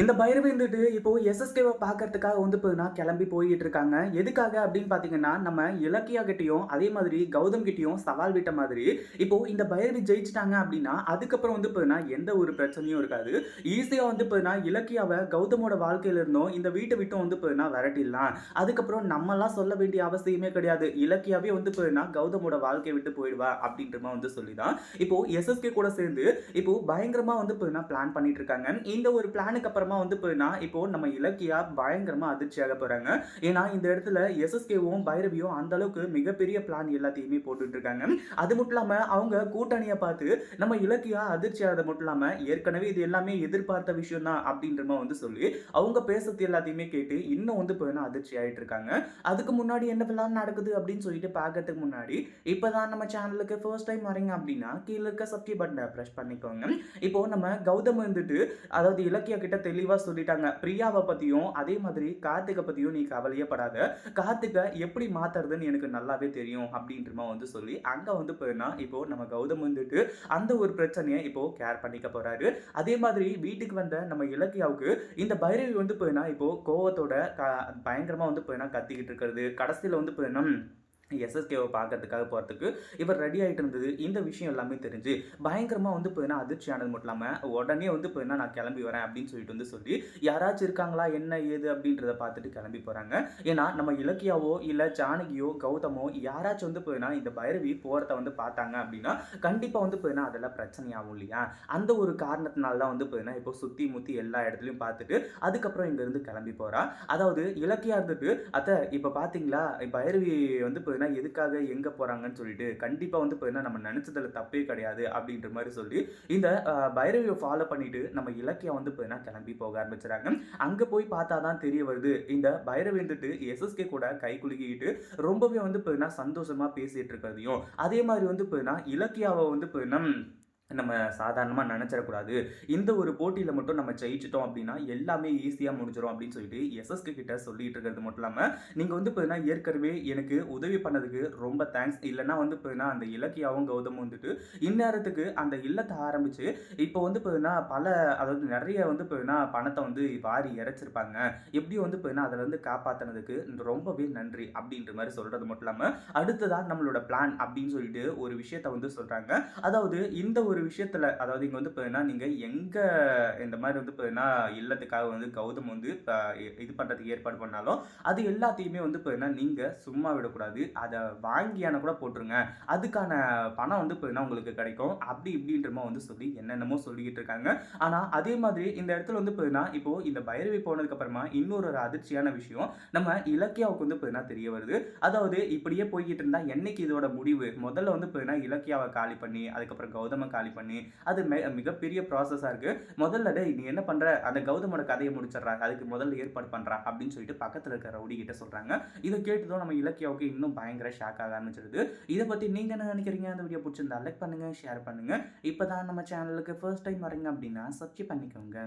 இந்த பைரவி வந்துட்டு இப்போ எஸ்எஸ்கேவை பார்க்கறதுக்காக வந்து பார்த்தீங்கன்னா கிளம்பி போயிட்டு இருக்காங்க. எதுக்காக அப்படின்னு பார்த்தீங்கன்னா, நம்ம இலக்கியா கிட்டயும், அதே மாதிரி கௌதம் கிட்டயும் சவால் விட்ட மாதிரி, இப்போ இந்த பைரவி ஜெயிச்சுட்டாங்க அப்படின்னா, அதுக்கப்புறம் வந்து பார்த்தீங்கன்னா எந்த ஒரு பிரச்சனையும் இருக்காது. ஈஸியா வந்து பார்த்தீங்கன்னா இலக்கியாவ கௌதமோட வாழ்க்கையில இருந்தும், இந்த வீட்ட விட்டும் வந்து பார்த்தீங்கன்னா விரட்டிடலாம். அதுக்கப்புறம் நம்மலாம் சொல்ல வேண்டிய அவசியமே கிடையாது. இலக்கியாவே வந்து பார்த்தீங்கன்னா கௌதமோட வாழ்க்கைய விட்டு போயிடுவா அப்படின்ற மாரி வந்து சொல்லி தான், இப்போ எஸ்எஸ்கே கூட சேர்ந்து இப்போ பயங்கரமா வந்து பார்த்தீங்கன்னா பிளான் பண்ணிட்டு இருக்காங்க. இந்த ஒரு பிளானுக்கு அப்புறம் வந்து போயினா இப்போ நம்ம இலக்கியா பயங்கரமா அதிர்ச்சியாக போறாங்க. ஏன்னா இந்த இடத்துல எஸ்எஸ்கேவும் பைரவியும் அந்த அளவுக்கு மிகப்பெரிய பிளான் எல்லாத்தையுமே போட்டுட்டு இருக்காங்க. அது மட்டும் இல்லாம அவங்க கூட்டணியை பார்த்து நம்ம இலக்கியா அதிர்ச்சி ஆகிறது மட்டும் இல்லாம ஏற்கனவே இது எல்லாமே எதிர்பார்த்த விஷயம் தான் அப்படின்ற மாதிரி வந்து சொல்லி அவங்க பேசுறது எல்லாத்தையுமே கேட்டு இன்னும் வந்து போயினா அதிர்ச்சி ஆயிட்டு இருக்காங்க. அதுக்கு முன்னாடி என்ன பிளான் நடக்குது அப்படின்னு சொல்லிட்டு பார்க்கறதுக்கு முன்னாடி இப்பதான் நம்ம சேனலுக்கு ஃபர்ஸ்ட் டைம் வரீங்க அப்படின்னா கீழே இருக்க சப்ஸ்கிரைப் பட்டனை பிரஸ் பண்ணிக்கோங்க. இப்போ நம்ம கௌதம் வந்துட்டு அதாவது இலக்கியா கிட்ட தெளிவா சொல்லிட்டாங்க. பிரியாவ பத்தியும், அதே மாதிரி கார்த்திக்க பத்தியும் நீ கவலையே படாத. கார்த்திக்க எப்படி மாத்துறதுன்னு எனக்கு நல்லாவே தெரியும் அப்படின்ற மாரி வந்து சொல்லி, அங்க வந்து போனா இப்போ நம்ம கௌதம் வந்துட்டு அந்த ஒரு பிரச்சனைய இப்போ கேர் பண்ணிக்க போறாரு. அதே மாதிரி வீட்டுக்கு வந்த நம்ம இலக்கியாவுக்கு இந்த பைரவி வந்து போனா இப்போ கோவத்தோட பயங்கரமா வந்து போனா கத்திக்கிட்டு இருக்கிறது. கடைசியில வந்து போனா எஸ்எஸ்கேவ பார்க்கறதுக்காக போறதுக்கு இவர் ரெடி ஆயிட்டு இருந்தது. இந்த விஷயம் எல்லாமே தெரிஞ்சு பயங்கரமா வந்து போனா அதிர்ச்சி ஆனது மட்டும் இல்லாம, உடனே வந்து போனா நான் கிளம்பி வரேன் அப்படின்னு சொல்லிட்டு வந்து சொல்லி, யாராச்சும் இருக்காங்களா என்ன ஏது அப்படின்றத பார்த்துட்டு கிளம்பி போறாங்க. ஏன்னா நம்ம இலக்கியாவோ, இல்ல ஜானகியோ, கௌதமோ யாராச்சும் வந்து போனா இந்த பைரவி போறத வந்து பார்த்தாங்க அப்படின்னா, கண்டிப்பா வந்து போனா அதெல்லாம் பிரச்சனையாகும் இல்லையா? அந்த ஒரு காரணத்தினால தான் வந்து போனா இப்போ சுத்தி முத்தி எல்லா இடத்துலயும் பார்த்துட்டு, அதுக்கப்புறம் இங்க இருந்து கிளம்பி போறா. அதாவது இலக்கியா இருந்துட்டு, "அத்த இப்ப பார்த்தீங்களா? பைரவி வந்து பார்த்தீங்கன்னா, எதுக்காக எங்க போறாங்கன்னு சொல்லிட்டு, கண்டிப்பா வந்து பார்த்தீங்கன்னா, நம்ம நெனச்சதுல தப்பே கிடையாது அப்படின்ற மாரி சொல்லி, இந்த பைரவிய ஃபாலோ பண்ணிட்டு நம்ம இலக்கியா வந்து பார்த்தீங்கன்னா, கிளம்பி போக ஆரம்பிச்சுறாங்க. அங்க போய் பார்த்தா தான் தெரிய வருது, இந்த பைரவி வந்துட்டு எஸ்எஸ்கே கூட கை குலுக்கிக்கிட்டு ரொம்பவே வந்து பார்த்தீங்கன்னா, சந்தோஷமா பேசிட்டு இருக்கிறதையும், அதே மாரி வந்து பார்த்தீங்கன்னா, இலக்கியாவ வந்து பார்த்தீங்கன்னா நம்ம சாதாரணமா நெனச்சிடக்கூடாது. இந்த ஒரு போட்டியில மட்டும் நம்ம ஜெயிச்சுட்டோம் அப்டின்னா, எல்லாமே ஈஸியா முடிஞ்சிரும் அப்டின்னு சொல்லிட்டு எஸ்எஸ்கே கிட்ட சொல்லிட்டு இருக்கிறது மட்டும் இல்லாம, நீங்க வந்து பார்த்தீங்கன்னா, ஏற்கனவே எனக்கு உதவி பண்ணதுக்கு ரொம்ப தேங்க்ஸ். இல்லன்னா வந்து பார்த்தீங்கன்னா, அந்த இலக்கியாவும் கௌதமும் வந்துட்டு இந்நேரத்துக்கு அந்த இல்லத்த ஆரம்பிச்சு, இப்போ வந்து பார்த்தீங்கன்னா, அதாவது நெறைய வந்து பார்த்தீங்கன்னா, பணத்த வந்து வாரி இறைச்சிருப்பாங்க. எப்படியும் வந்து பார்த்தீங்கன்னா, அதுலருந்து காப்பாத்துனதுக்கு ரொம்பவே நன்றி அப்டின்ற மாரி சொல்றது மட்டும் இல்லாம, அடுத்ததா நம்மளோட பிளான் அப்டின்னு சொல்லிட்டு ஒரு விஷயத்த வந்து சொல்றாங்க. அதாவது இந்த ஒரு விஷயத்துல அதாவது இங்க வந்து பார்த்தீங்கன்னா, நீங்க எங்க இந்த மாரி வந்து பார்த்தீங்கன்னா, இல்லத்துக்காக வந்து கௌதம் வந்து இது பண்றதுக்கு ஏற்பாடு பண்ணாலும், அது எல்லாத்தையுமே வந்து பார்த்தீங்கன்னா, நீங்க சும்மா விடக்கூடாது. அத வாங்கியான கூட போட்டுருங்க. அதுக்கான பணம் வந்து பார்த்தீங்கன்னா, உங்களுக்கு கிடைக்கும். அப்படி இப்படின்ற மாரி வந்து சொல்லி என்னென்னமோ சொல்லிக்கிட்டு இருக்காங்க. ஆனா, அதே மாதிரி இந்த இடத்துல வந்து பார்த்தீங்கன்னா, இப்போ இந்த பைரவி போனதுக்கு அப்புறமா இன்னொரு ஒரு அதிர்ச்சியான விஷயம் நம்ம இலக்கியாவுக்கு வந்து பார்த்தீங்கன்னா தெரிய வருது. அதாவது இப்படியே போய்க்கிட்டு இருந்தா என்னைக்கு இதோட முடிவு? முதல்ல வந்து பார்த்தீங்கன்னா, இலக்கியாவ காலி பண்ணி, அதுக்கப்புறம் கௌதம காலி பண்ணி, அது மிகப்பெரிய ப்ராசஸா இருக்கு. முதல்ல "டேய் நீ என்ன பண்ற? அந்த கௌதமோட கதைய முடிச்சிடுறா. அதுக்கு முதல்ல ஏற்பாடு பண்றா" அப்படின்னு சொல்லிட்டு பக்கத்துல இருக்க ரவுடி கிட்ட சொல்றாங்க. இத கேட்டதும் நம்ம இலக்கியாவுக்கு இன்னும் பயங்கர ஷாக் ஆக ஆரம்பிச்சிருது. இத பத்தி நீங்க என்ன நினைக்கிறீங்க? அந்த வீடியோ புடிச்சிருந்தா லைக் பண்ணுங்க, ஷேர் பண்ணுங்க. இப்பதான் நம்ம சேனலுக்கு ஃபர்ஸ்ட் டைம் வரீங்க அப்படின்னா சப்ஸ்கிரைப் பண்ணிக்கோங்க.